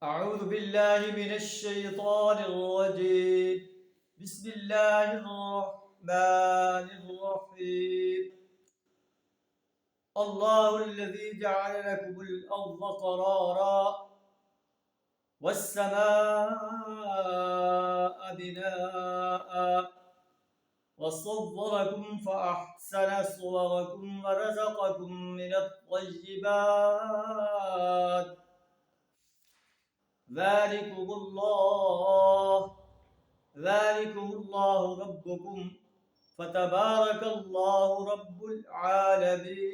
أعوذ بالله من الشيطان الرجيم. بسم الله الرحمن الرحيم. الله الذي جعل لكم الأرض قرارا والسماء بناء وصوركم فأحسن صوركم ورزقكم من الطيبات ذلكم الله ربكم فتبارك الله رب العالمين.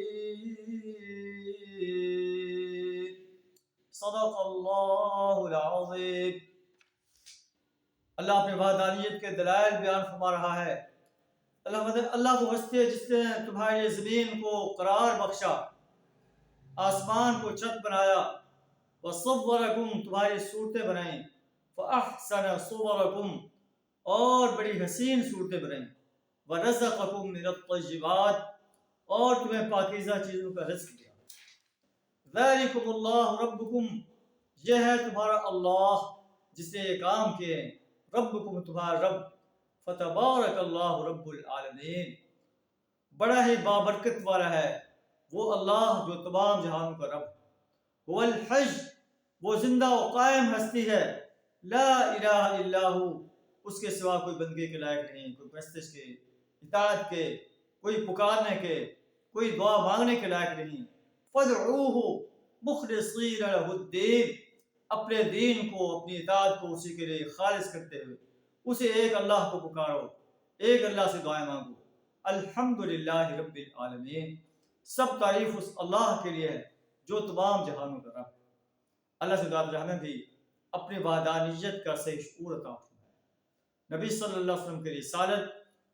صدق اللہ العظیم. اللہ اپنے وحدانیت کے دلائل بیان فرما رہا ہے. اللہ کو ہنستے جس نے تمہاری زمین کو قرار بخشا، آسمان کو چھت بنایا، وصورکم تمہاری صورتیں بنائیں، فاحسن صورکم اور بڑی حسین صورتیں بنائیں، ورزقکم من الطیبات اور تمہیں پاکیزہ چیزوں کا رزق دیا. ذالکم اللہ ربکم یہ ہے تمہارا اللہ جس نے یہ کام کیے ہیں. ربکم تمہارا رب. فتبارک اللہ رب العالمین بڑا ہی بابرکت والا ہے وہ اللہ جو تمام جہانوں کا رب. هو الحج وہ زندہ و قائم ہستی ہے. لا الہ الا ہو اس کے سوا کوئی بندگی کے لائق نہیں، کوئی پرستش کے، اطاعت کے، کوئی پکارنے کے، کوئی دعا مانگنے کے لائق نہیں. فادعوہ مخلصین لہ الدین اپنے دین کو، اپنی اطاعت کو اسی کے لیے خالص کرتے ہوئے اسے ایک اللہ کو پکارو، ایک اللہ سے دعائیں مانگو. الحمدللہ رب العالمین سب تعریف اس اللہ کے لیے ہے جو تمام جہانوں کا رب. اللہ سے دعا ہمیں بھی اپنی وحدانیت کا صحیح شعور عطا فرمائے. نبی صلی اللہ علیہ وسلم کی رسالت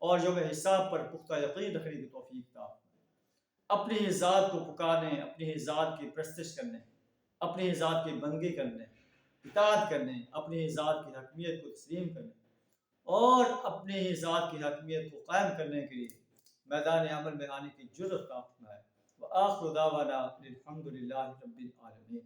اور یوم حساب پر پختہ یقین رکھنے کی توفیق عطا فرمائے. اپنی ہی ذات کو پکارنے، اپنی ہی ذات کی پرستش کرنے، اپنی ہی ذات کی بندگی کرنے، اطاعت کرنے، اپنی ہی ذات کی حکمیت کو تسلیم کرنے اور اپنی ہی ذات کی حکمیت کو قائم کرنے کے لیے میدان عمل میں آنے کی جرأت عطا فرمائے. وآخر دعوانا الحمدللہ رب العالمین.